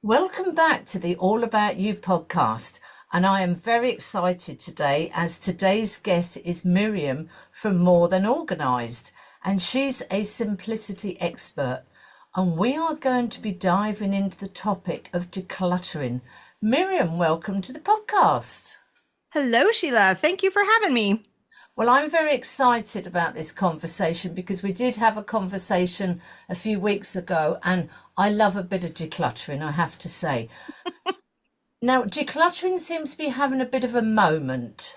Welcome back to the All About You podcast. And I am very excited today as today's guest is Miriam from More Than Organised. And she's a simplicity expert. And we are going to be diving into the topic of decluttering. Miriam, welcome to the podcast. Hello, Sheila. Thank you for having me. Well, I'm very excited about this conversation because we did have a conversation a few weeks ago, and I love a bit of decluttering, I have to say. Now, decluttering seems to be having a bit of a moment.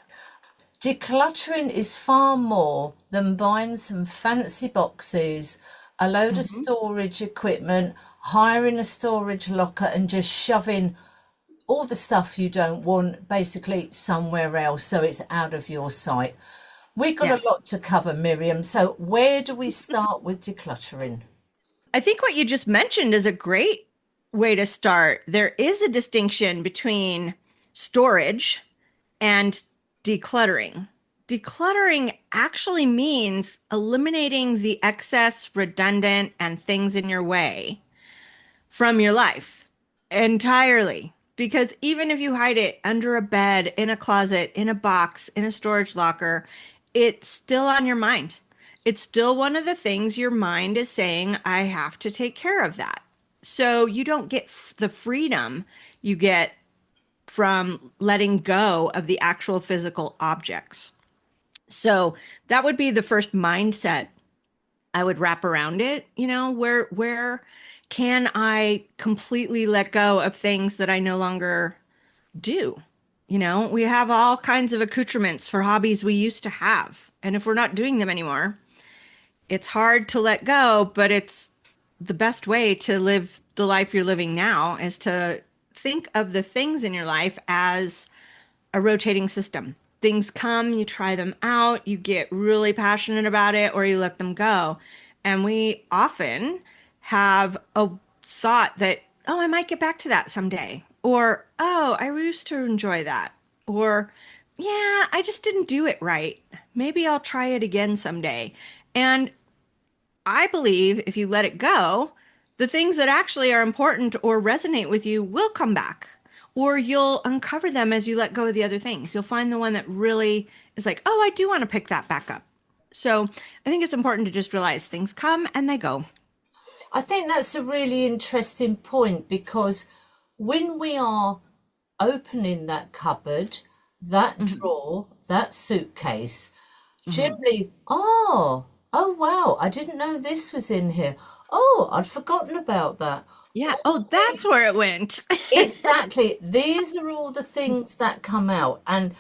Decluttering is far more than buying some fancy boxes, a load of hmm storage equipment, hiring a storage locker, and just shoving all the stuff you don't want basically somewhere else so it's out of your sight. We got a Yes. lot to cover, Miriam. So where do we start with decluttering? I think what you just mentioned is a great way to start. There is a distinction between storage and decluttering. Decluttering actually means eliminating the excess, redundant, and things in your way from your life entirely. Because even if you hide it under a bed, in a closet, in a box, in a storage locker, it's still on your mind. It's still one of the things your mind is saying, I have to take care of that. So you don't get the freedom you get from letting go of the actual physical objects. So that would be the first mindset I would wrap around it, where can I completely let go of things that I no longer do? We have all kinds of accoutrements for hobbies we used to have. And if we're not doing them anymore, it's hard to let go, but it's the best way to live the life you're living now is to think of the things in your life as a rotating system. Things come, you try them out, you get really passionate about it, or you let them go. And we often have a thought that, oh, I might get back to that someday. Or, oh, I used to enjoy that. Or, yeah, I just didn't do it right. Maybe I'll try it again someday. And I believe if you let it go, the things that actually are important or resonate with you will come back, or you'll uncover them as you let go of the other things. You'll find the one that really is like, oh, I do want to pick that back up. So I think it's important to just realize things come and they go. I think that's a really interesting point because when we are opening that cupboard, that hmm drawer, that suitcase, hmm generally, oh wow, I didn't know this was in here. Oh, I'd forgotten about that. Yeah. Oh, Oh, that's where it went. exactly. These are all the things that come out. And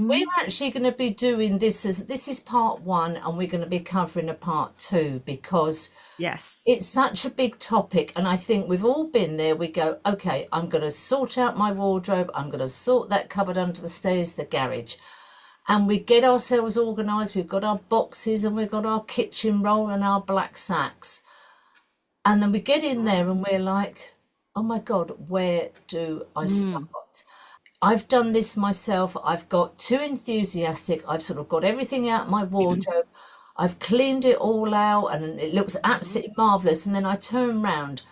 we're hmm actually going to be doing this as this is part one, and we're going to be covering a part two because Yes. it's such a big topic. And I think we've all been there. We go, okay, I'm going to sort out my wardrobe, I'm going to sort that cupboard under the stairs, the garage. And we get ourselves organized. We've got our boxes and we've got our kitchen roll and our black sacks. And then we get in there and we're like, oh my God, where do I Mm. start? I've done this myself. I've got too enthusiastic. I've sort of got everything out my wardrobe. I've cleaned it all out and it looks absolutely marvelous. And then I turn round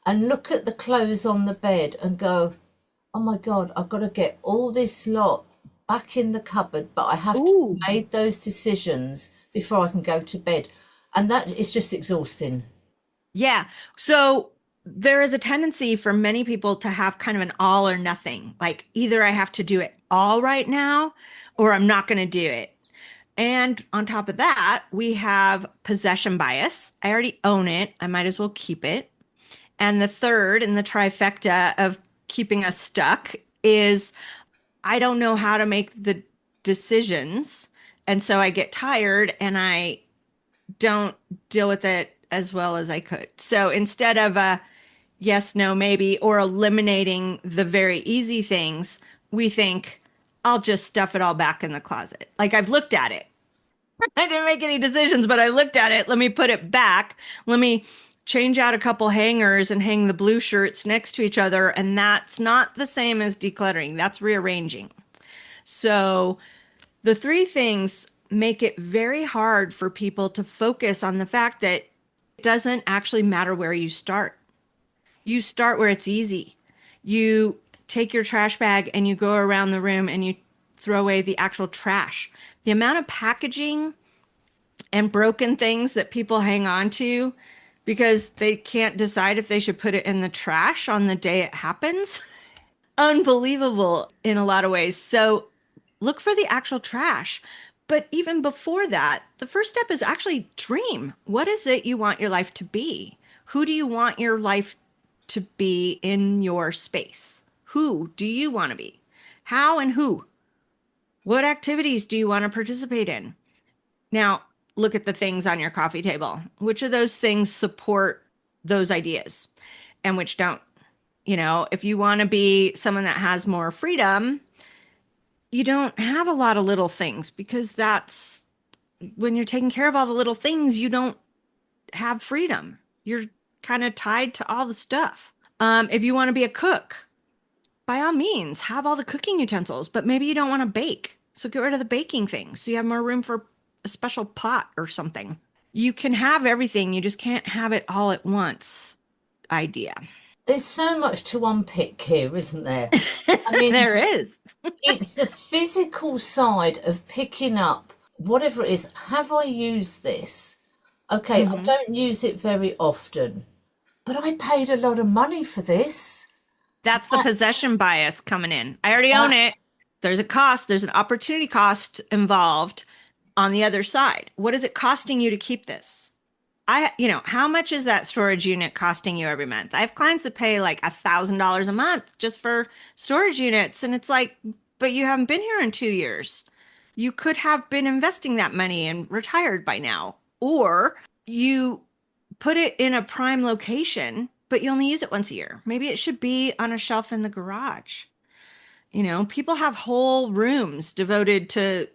and look at the clothes on the bed and go, oh my God, I've got to get all this lot back in the cupboard, but I have to Ooh. have made those decisions before I can go to bed. And that is just exhausting. Yeah. So there is a tendency for many people to have kind of an all or nothing. Like either I have to do it all right now or I'm not going to do it. And on top of that, we have possession bias. I already own it. I might as well keep it. And the third in the trifecta of keeping us stuck is I don't know how to make the decisions. And so I get tired and I don't deal with it as well as I could. So instead of a yes, no, maybe, or eliminating the very easy things, we think, I'll just stuff it all back in the closet. Like I've looked at it. I didn't make any decisions, but I looked at it. Let me put it back. Let me change out a couple hangers and hang the blue shirts next to each other. And that's not the same as decluttering, that's rearranging. So the three things make it very hard for people to focus on the fact that it doesn't actually matter where you start. You start where it's easy. You take your trash bag and you go around the room and you throw away the actual trash. The amount of packaging and broken things that people hang on to because they can't decide if they should put it in the trash on the day it happens. Unbelievable in a lot of ways. So look for the actual trash. But even before that, the first step is actually dream. What is it you want your life to be? Who do you want your life to be in your space? Who do you want to be? How and who? What activities do you want to participate in? Now, look at the things on your coffee table. Which of those things support those ideas and which don't? You know, if you want to be someone that has more freedom, you don't have a lot of little things because that's when you're taking care of all the little things, you don't have freedom. You're kind of tied to all the stuff. If you want to be a cook, by all means, have all the cooking utensils, but maybe you don't want to bake. So get rid of the baking things so you have more room for a special pot or something. You can have everything, you just can't have it all at once idea. There's so much to unpick here, isn't there? I mean, There is. it's the physical side of picking up whatever it is. Have I used this? Okay, I Mhm. don't use it very often, but I paid a lot of money for this. That's the That, possession bias coming in. I already own that it. There's a cost, there's an opportunity cost involved on the other side. What is it costing you to keep this? How much is that storage unit costing you every month? I have clients that pay like $1,000 a month just for storage units. And it's like, but you haven't been here in 2 years. You could have been investing that money and retired by now. Or you put it in a prime location, but you only use it once a year. Maybe it should be on a shelf in the garage. People have whole rooms devoted to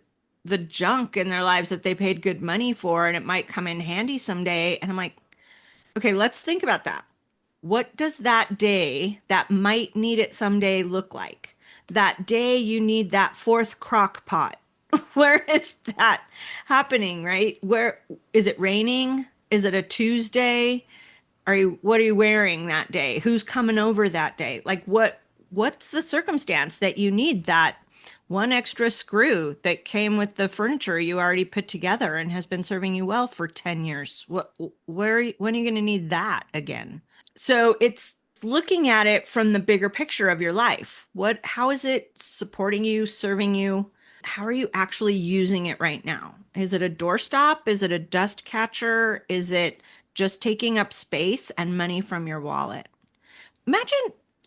the junk in their lives that they paid good money for, and it might come in handy someday. And I'm like, okay, let's think about that. What does that day that might need it someday look like? That day you need that fourth crock pot. Where is that happening, right? Where is it raining? Is it a Tuesday? What are you wearing that day? Who's coming over that day? Like what's the circumstance that you need that one extra screw that came with the furniture you already put together and has been serving you well for 10 years? When are you going to need that again? So it's looking at it from the bigger picture of your life. How is it supporting you, serving you? How are you actually using it right now? Is it a doorstop? Is it a dust catcher? Is it just taking up space and money from your wallet? Imagine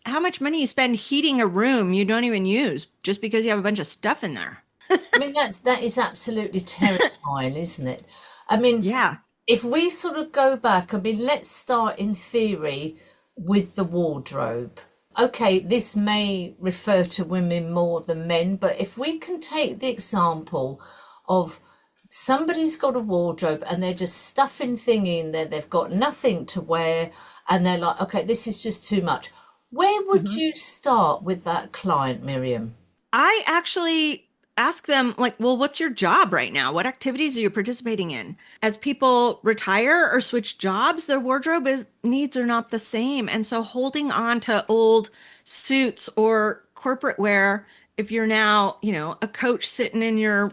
how much money you spend heating a room you don't even use just because you have a bunch of stuff in there. I mean, that is absolutely terrifying, isn't it? I mean, Yeah. if we sort of go back, I mean, let's start in theory with the wardrobe. Okay, this may refer to women more than men, but if we can take the example of somebody's got a wardrobe and they're just stuffing thing in there, they've got nothing to wear, and they're like, okay, this is just too much. Where would Mhm. you start with that client, Miriam? I actually ask them, like, well, what's your job right now? What activities are you participating in? As people retire or switch jobs, their needs are not the same. And so holding on to old suits or corporate wear, if you're now, a coach sitting in your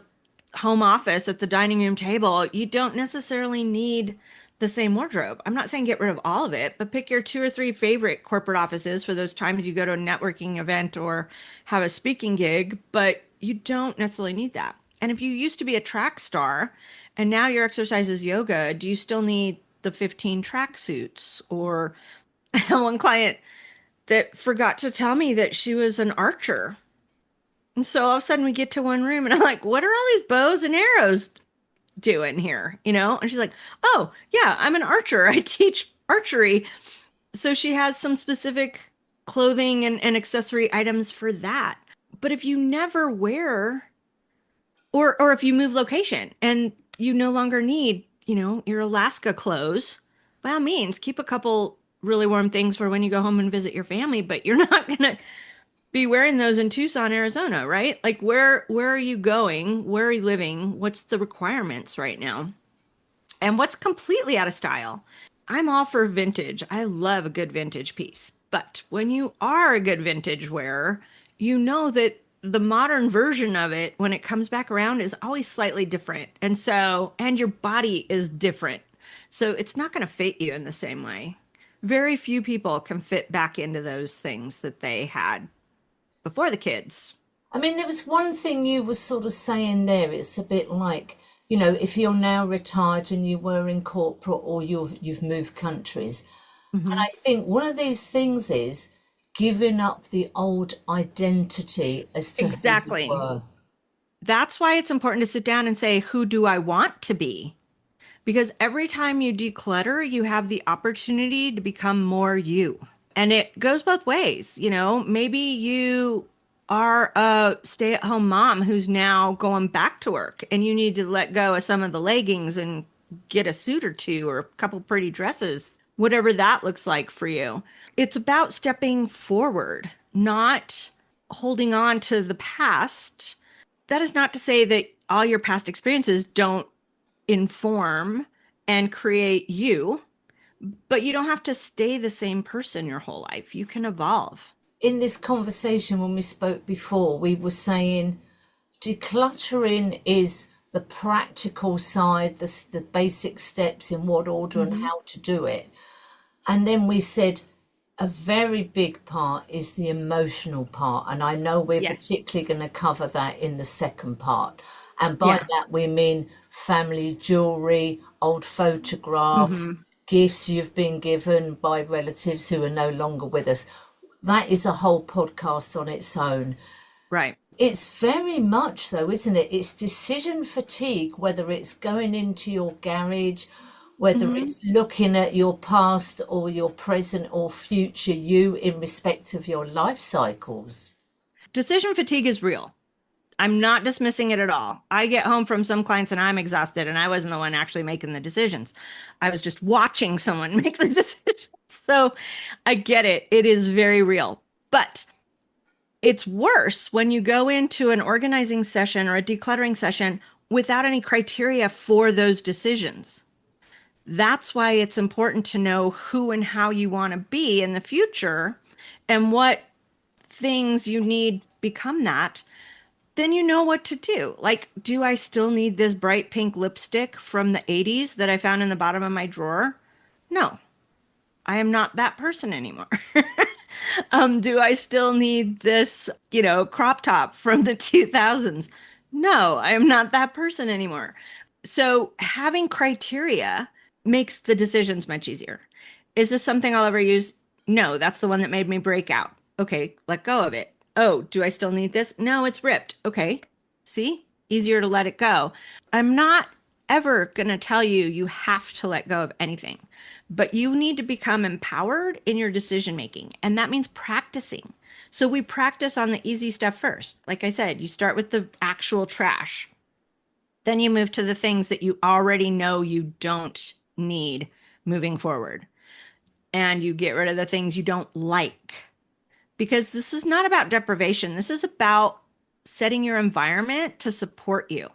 home office at the dining room table, you don't necessarily need the same wardrobe. I'm not saying get rid of all of it, but pick your two or three favorite corporate offices for those times you go to a networking event or have a speaking gig, but you don't necessarily need that. And if you used to be a track star and now your exercise is yoga, do you still need the 15 track suits? Or one client that forgot to tell me that she was an archer. And so all of a sudden we get to one room and I'm like, what are all these bows and arrows doing here? And she's like, oh, yeah, I'm an archer. I teach archery. So she has some specific clothing and accessory items for that. But if you never wear, or if you move location and you no longer need, your Alaska clothes, by all means, keep a couple really warm things for when you go home and visit your family, but you're not going to be wearing those in Tucson, Arizona, right? Like where are you going? Where are you living? What's the requirements right now? And what's completely out of style? I'm all for vintage. I love a good vintage piece. But when you are a good vintage wearer, you know that the modern version of it, when it comes back around, is always slightly different. And your body is different. So it's not going to fit you in the same way. Very few people can fit back into those things that they had before the kids. I mean, there was one thing you were sort of saying there. It's a bit like, if you're now retired and you were in corporate or you've moved countries. And Hmm. I think one of these things is giving up the old identity as to who you Exactly. were. That's why it's important to sit down and say, who do I want to be? Because every time you declutter, you have the opportunity to become more you. And it goes both ways. Maybe you are a stay-at-home mom who's now going back to work and you need to let go of some of the leggings and get a suit or two or a couple pretty dresses, whatever that looks like for you. It's about stepping forward, not holding on to the past. That is not to say that all your past experiences don't inform and create you, but you don't have to stay the same person your whole life. You can evolve. In this conversation, when we spoke before, we were saying decluttering is the practical side, the basic steps in what order and Hmm. how to do it. And then we said a very big part is the emotional part. And I know we're Yes. particularly going to cover that in the second part. And by Yeah. that, we mean family jewelry, old photographs, Hmm. gifts you've been given by relatives who are no longer with us. That is a whole podcast on its own. Right. It's very much, though, isn't it? It's decision fatigue, whether it's going into your garage, whether Hmm. it's looking at your past or your present or future you in respect of your life cycles. Decision fatigue is real. I'm not dismissing it at all. I get home from some clients and I'm exhausted, and I wasn't the one actually making the decisions. I was just watching someone make the decisions. So I get it. It is very real. But it's worse when you go into an organizing session or a decluttering session without any criteria for those decisions. That's why it's important to know who and how you want to be in the future and what things you need become that. Then you know what to do. Like, do I still need this bright pink lipstick from the 80s that I found in the bottom of my drawer? No, I am not that person anymore. Do I still need this, crop top from the 2000s? No, I am not that person anymore. So having criteria makes the decisions much easier. Is this something I'll ever use? No, that's the one that made me break out. Okay, let go of it. Oh, do I still need this? No, it's ripped. Okay, see? Easier to let it go. I'm not ever going to tell you you have to let go of anything, but you need to become empowered in your decision making. And that means practicing. So we practice on the easy stuff first. Like I said, you start with the actual trash. Then you move to the things that you already know you don't need moving forward. And you get rid of the things you don't like. Because this is not about deprivation. This is about setting your environment to support you.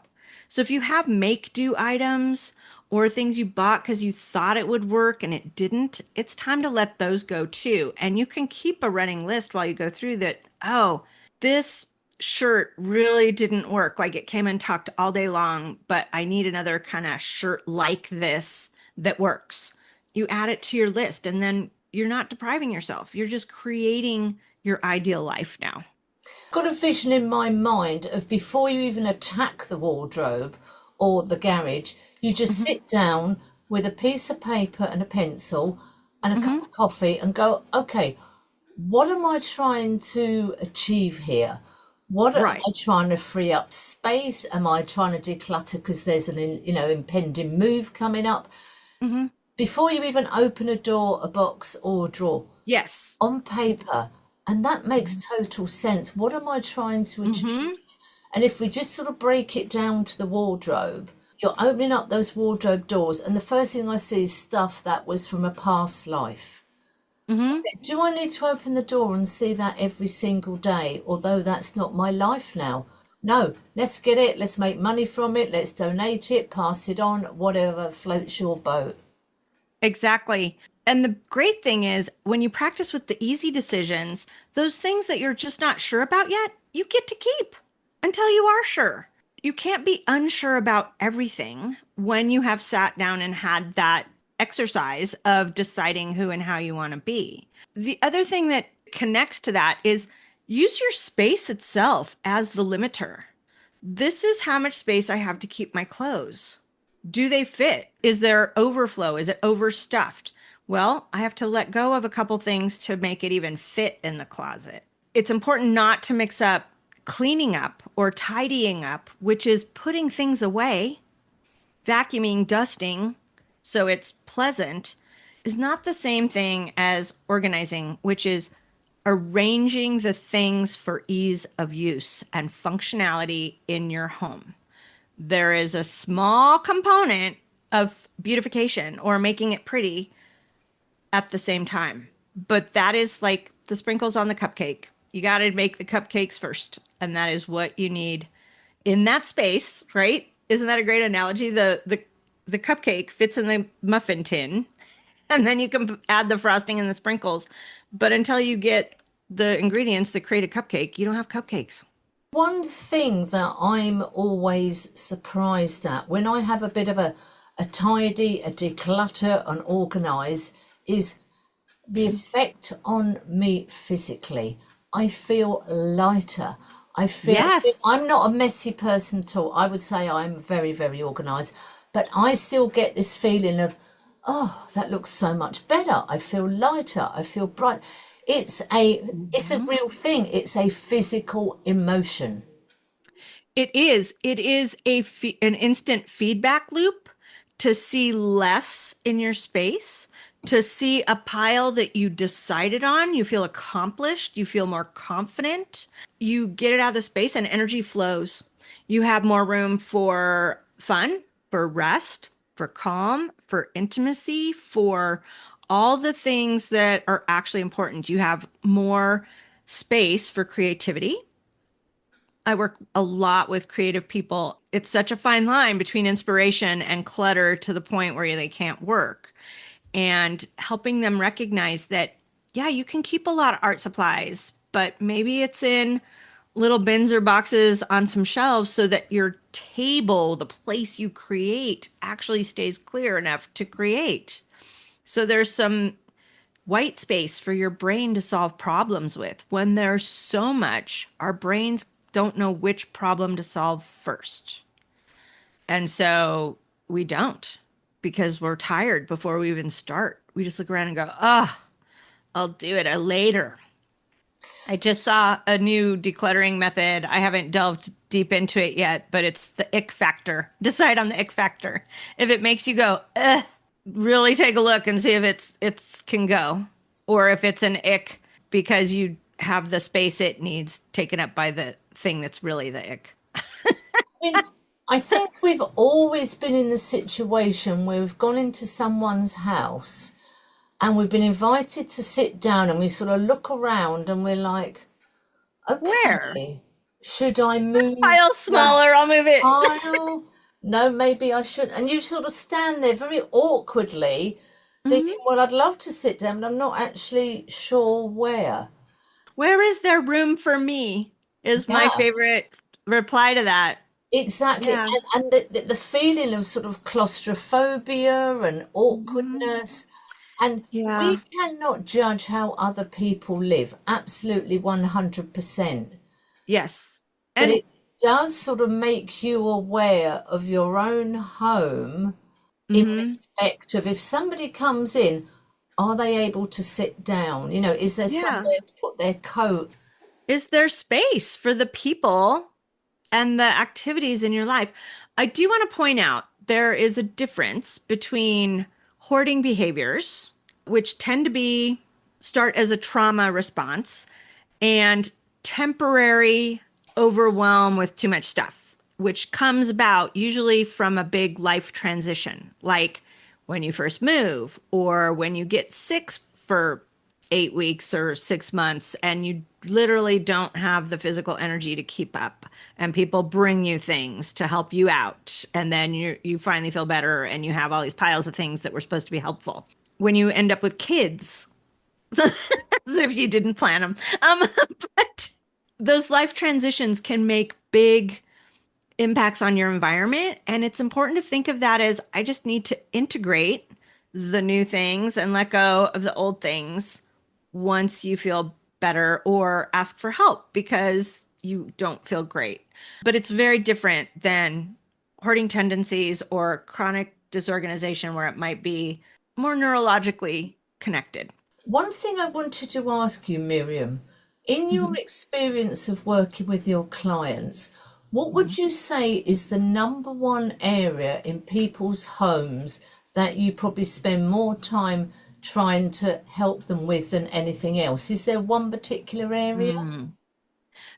So if you have make do items or things you bought because you thought it would work and it didn't, it's time to let those go too. And you can keep a running list while you go through that. Oh, this shirt really didn't work. Like it came and tucked all day long, but I need another kind of shirt like this that works. You add it to your list and then you're not depriving yourself. You're just creating your ideal life now. Got a vision in my mind of before you even attack the wardrobe or the garage, you just Hmm. sit down with a piece of paper and a pencil and a cup Hmm. of coffee and go, okay, what am I trying to achieve here? What am Right. I trying to free up space? Am I trying to declutter because there's an impending move coming up? Hmm. Before you even open a door, a box, or a drawer, Yes. on paper, and that makes total sense. What am I trying to achieve? Hmm. And if we just sort of break it down to the wardrobe, you're opening up those wardrobe doors, and the first thing I see is stuff that was from a past life. Hmm. Do I need to open the door and see that every single day, although that's not my life now? No, let's get it, let's make money from it, let's donate it, pass it on, whatever floats your boat. Exactly. And the great thing is when you practice with the easy decisions, those things that you're just not sure about yet, you get to keep until you are sure. You can't be unsure about everything when you have sat down and had that exercise of deciding who and how you want to be. The other thing that connects to that is use your space itself as the limiter. This is how much space I have to keep my clothes. Do they fit? Is there overflow? Is it overstuffed? Well, I have to let go of a couple things to make it even fit in the closet. It's important not to mix up cleaning up or tidying up, which is putting things away, vacuuming, dusting, so it's pleasant, is not the same thing as organizing, which is arranging the things for ease of use and functionality in your home. There is a small component of beautification or making it pretty at the same time. But that is like the sprinkles on the cupcake. You got to make the cupcakes first, and that is what you need in that space, right? Isn't that a great analogy? The cupcake fits in the muffin tin, and then you can add the frosting and the sprinkles. But until you get the ingredients that create a cupcake, you don't have cupcakes. One thing that I'm always surprised at when I have a bit of a tidy, a declutter, and organize is the effect on me physically. I feel lighter. I feel I'm Yes. not a messy person at all. I would say I'm very, very organized, but I still get this feeling of, oh, that looks so much better. I feel lighter. I feel bright. It's a Mhm. real thing. It's a physical emotion. It is. It is an instant feedback loop to see less in your space, to see a pile that you decided on. You feel accomplished. You feel more confident. You get it out of the space and energy flows. You have more room for fun, for rest, for calm, for intimacy, for all the things that are actually important. You have more space for creativity. I work a lot with creative people. It's such a fine line between inspiration and clutter to the point where they can't work. And helping them recognize that, yeah, you can keep a lot of art supplies, but maybe it's in little bins or boxes on some shelves so that your table, the place you create, actually stays clear enough to create. So there's some white space for your brain to solve problems with. When there's so much, our brains don't know which problem to solve first. And so we don't because we're tired before we even start. We just look around and go, oh, I'll do it later. I just saw a new decluttering method. I haven't delved deep into it yet, but it's the ick factor. Decide on the ick factor. If it makes you go, ugh, really take a look and see if it's can go, or if it's an ick because you have the space it needs taken up by the thing that's really the ick. mean, I think we've always been in the situation where we've gone into someone's house and we've been invited to sit down and we sort of look around and we're like, Where? okay, should I This move pile's the smaller. I'll move it. pile? No, maybe I should. And you sort of stand there very awkwardly Mhm. thinking, well, I'd love to sit down, but I'm not actually sure where. Where is there room for me? Is my Yeah. favorite reply to that. Exactly. Yeah. And the feeling of sort of claustrophobia and Mhm. awkwardness. And we Yeah. cannot judge how other people live, absolutely 100%. Yes. But And it does sort of make you aware of your own home in mhm. respect of if somebody comes in, are they able to sit down? Is there Yeah. somewhere to put their coat? Is there space for the people and the activities in your life? I do want to point out there is a difference between hoarding behaviors, which tend to be start as a trauma response, and temporary overwhelm with too much stuff, which comes about usually from a big life transition, like when you first move or when you get sick for 8 weeks or 6 months and you literally don't have the physical energy to keep up and people bring you things to help you out and then you finally feel better and you have all these piles of things that were supposed to be helpful. when you end up with kids, if you didn't plan them. But those life transitions can make big impacts on your environment. And it's important to think of that as I just need to integrate the new things and let go of the old things once you feel better, or ask for help because you don't feel great. But it's very different than hoarding tendencies or chronic disorganization where it might be more neurologically connected. One thing I wanted to ask you, Miriam, in your Mhm. experience of working with your clients, what Mhm. would you say is the number one area in people's homes that you probably spend more time trying to help them with than anything else? Is there one particular area? Mm.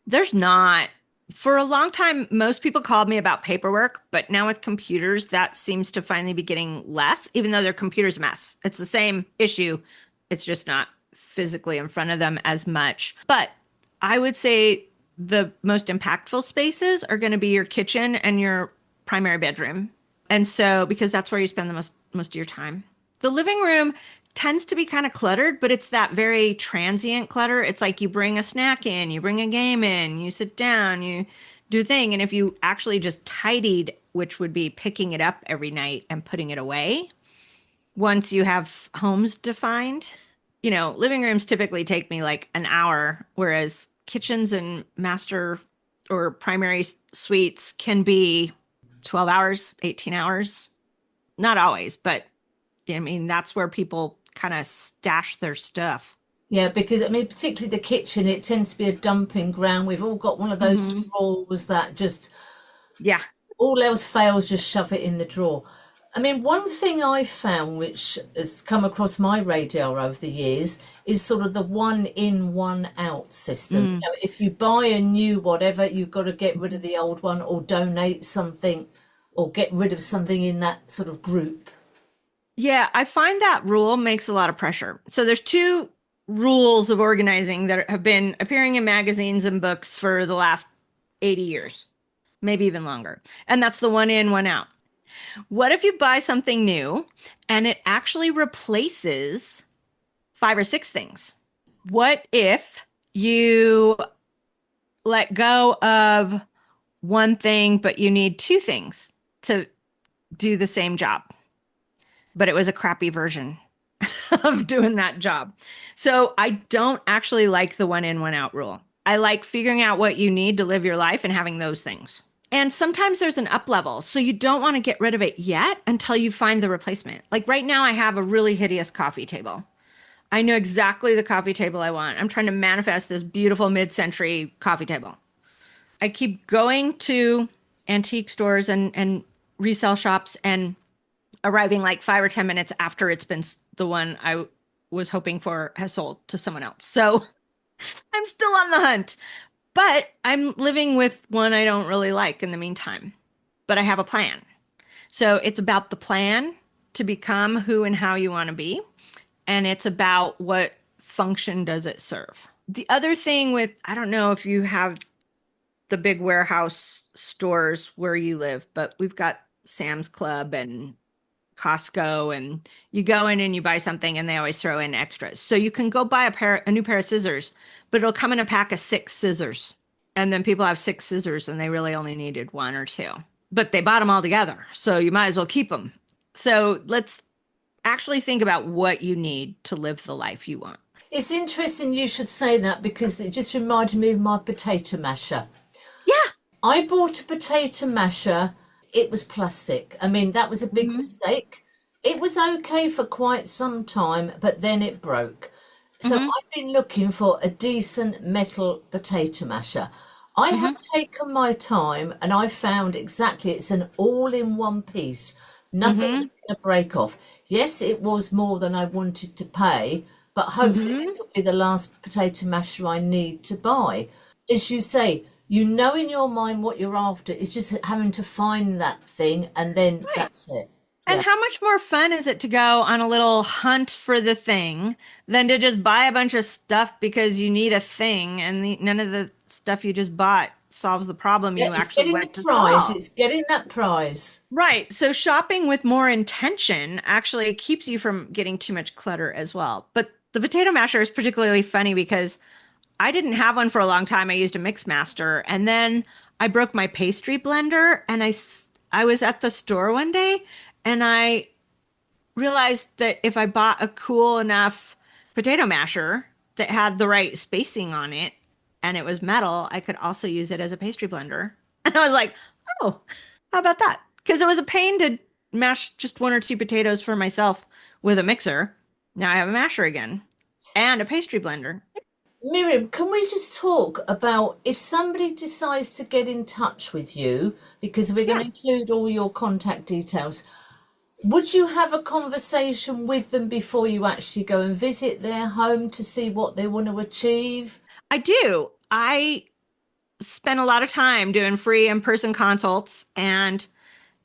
There's not. For a long time, most people called me about paperwork, but now with computers, that seems to finally be getting less, even though their computer's a mess. It's the same issue. It's just not physically in front of them as much. But I would say the most impactful spaces are going to be your kitchen and your primary bedroom. And so, because that's where you spend the most of your time. The living room tends to be kind of cluttered, but it's that very transient clutter. It's like you bring a snack in, you bring a game in, you sit down, you do a thing. And if you actually just tidied, which would be picking it up every night and putting it away, once you have homes defined, living rooms typically take me like an hour, whereas kitchens and master or primary suites can be 12 hours, 18 hours. Not always, but I mean, that's where people kind of stash their stuff. Yeah, because I mean, particularly the kitchen, it tends to be a dumping ground. We've all got one of those Hmm. drawers that just Yeah. all else fails, just shove it in the drawer. I mean, one thing I found which has come across my radar over the years is sort of the one in, one out system. Mm. If you buy a new whatever, you've got to get rid of the old one or donate something or get rid of something in that sort of group. Yeah, I find that rule makes a lot of pressure. So there's two rules of organizing that have been appearing in magazines and books for the last 80 years, maybe even longer. And that's the one in, one out. What if you buy something new and it actually replaces five or six things? What if you let go of one thing, but you need two things to do the same job? But it was a crappy version of doing that job. So I don't actually like the one in, one out rule. I like figuring out what you need to live your life and having those things. And sometimes there's an up level. So you don't want to get rid of it yet until you find the replacement. Like right now, I have a really hideous coffee table. I know exactly the coffee table I want. I'm trying to manifest this beautiful mid century coffee table. I keep going to antique stores and resale shops and arriving like 5 or 10 minutes after it's been the one I was hoping for has sold to someone else. So I'm still on the hunt, but I'm living with one I don't really like in the meantime. But I have a plan. So it's about the plan to become who and how you want to be. And it's about what function does it serve. The other thing with, I don't know if you have the big warehouse stores where you live, but we've got Sam's Club and Costco, and you go in and you buy something and they always throw in extras. So you can go buy a new pair of scissors, but it'll come in a pack of six scissors. And then people have six scissors and they really only needed one or two, but they bought them all together. So you might as well keep them. So let's actually think about what you need to live the life you want. It's interesting you should say that because it just reminded me of my potato masher. Yeah. I bought a potato masher. It was plastic. I mean, that was a big Hmm. mistake. It was okay for quite some time, but then it broke. So Hmm. I've been looking for a decent metal potato masher. I have Hmm. taken my time and I found exactly it's an all-in-one piece. Nothing Hmm. that's going to break off. Yes, it was more than I wanted to pay, but hopefully Hmm. this will be the last potato masher I need to buy. As you say, you know in your mind what you're after. It's just having to find that thing and then Right. that's it. And Yeah. how much more fun is it to go on a little hunt for the thing than to just buy a bunch of stuff because you need a thing and none of the stuff you just bought solves the problem Yeah, you it's actually getting the went to prize. solve? It's getting that prize. Right. So shopping with more intention actually keeps you from getting too much clutter as well. But the potato masher is particularly funny because I didn't have one for a long time. I used a mix master and then I broke my pastry blender and I was at the store one day and I realized that if I bought a cool enough potato masher that had the right spacing on it and it was metal, I could also use it as a pastry blender. And I was like, oh, how about that? Because it was a pain to mash just one or two potatoes for myself with a mixer. Now I have a masher again and a pastry blender. Miriam, can we just talk about if somebody decides to get in touch with you, because we're going Yeah, to include all your contact details, would you have a conversation with them before you actually go and visit their home to see what they want to achieve? I do. I spent a lot of time doing free in-person consults and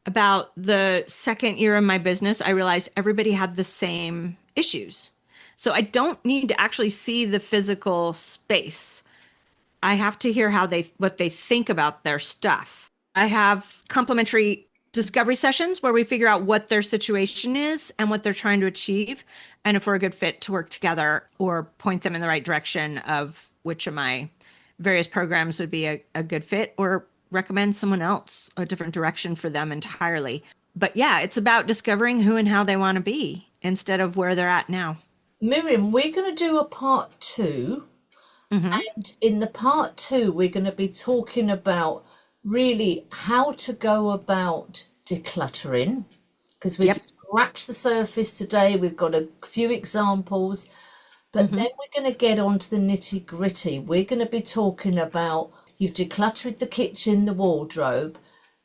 about the second year of my business, I realized everybody had the same issues. So I don't need to actually see the physical space. I have to hear what they think about their stuff. I have complimentary discovery sessions where we figure out what their situation is and what they're trying to achieve, and if we're a good fit to work together or point them in the right direction of which of my various programs would be a good fit or recommend someone else a different direction for them entirely. But yeah, it's about discovering who and how they want to be instead of where they're at now. Miriam, we're going to do a part two. Hmm. And in the part two, we're going to be talking about really how to go about decluttering, because we've Yep. scratched the surface today. We've got a few examples, but then Hmm. we're going to get on to the nitty gritty. We're going to be talking about you've decluttered the kitchen, the wardrobe,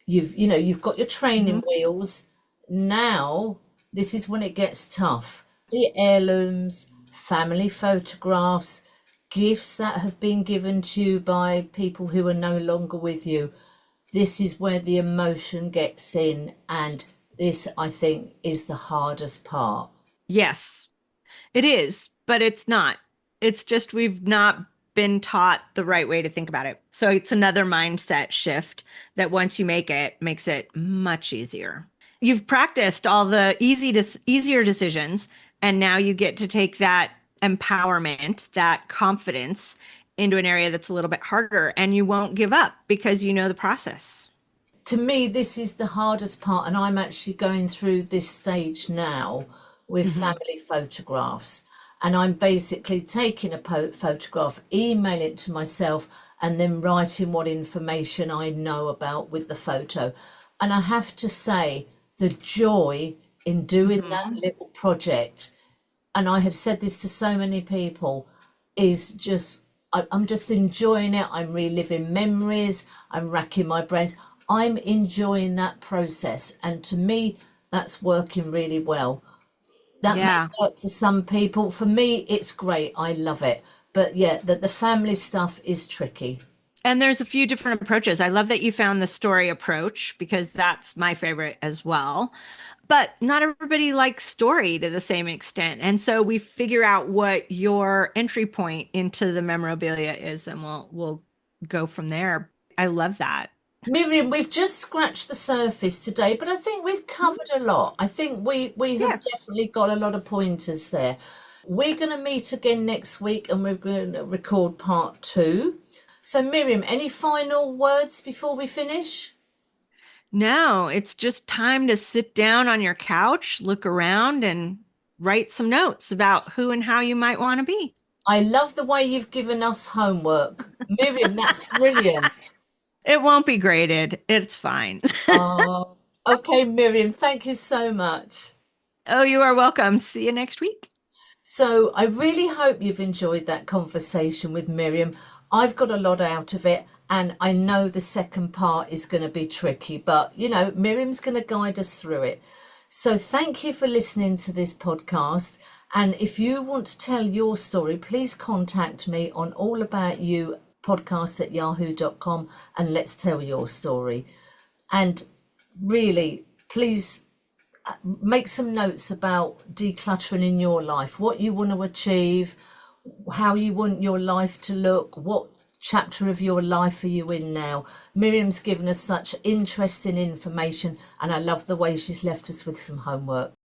you've got your training Hmm. wheels. Now, this is when it gets tough. The heirlooms, family photographs, gifts that have been given to you by people who are no longer with you. This is where the emotion gets in, and this, I think, is the hardest part. Yes. It is, but it's not. It's just we've not been taught the right way to think about it. So it's another mindset shift that once you make it, makes it much easier. You've practiced all the easier decisions, and now you get to take that empowerment, that confidence into an area that's a little bit harder, and you won't give up because you know the process. To me, this is the hardest part, and I'm actually going through this stage now with Hmm. family photographs. And I'm basically taking a photograph, email it to myself, and then writing what information I know about with the photo. And I have to say, the joy in doing that Hmm. little project, and I have said this to so many people, is just I'm just enjoying it. I'm reliving memories. I'm racking my brains. I'm enjoying that process, and to me, that's working really well. That may Yeah. work for some people. For me, it's great. I love it. But yeah, that the family stuff is tricky. And there's a few different approaches. I love that you found the story approach because that's my favorite as well. But not everybody likes story to the same extent. And so we figure out what your entry point into the memorabilia is and we'll go from there. I love that. Miriam, we've just scratched the surface today, but I think we've covered a lot. I think we have Yes. definitely got a lot of pointers there. We're going to meet again next week and we're going to record part two. So, Miriam, any final words before we finish? No, it's just time to sit down on your couch, look around, and write some notes about who and how you might want to be. I love the way you've given us homework. Miriam, that's brilliant. It won't be graded. It's fine. Oh, okay, Miriam, thank you so much. Oh, you are welcome. See you next week. So I really hope you've enjoyed that conversation with Miriam. I've got a lot out of it, and I know the second part is going to be tricky, but Miriam's going to guide us through it. So thank you for listening to this podcast. And if you want to tell your story, please contact me on allaboutyoupodcast@yahoo.com and let's tell your story. And really, please make some notes about decluttering in your life, what you want to achieve, how you want your life to look, what chapter of your life are you in now. Miriam's given us such interesting information, and I love the way she's left us with some homework.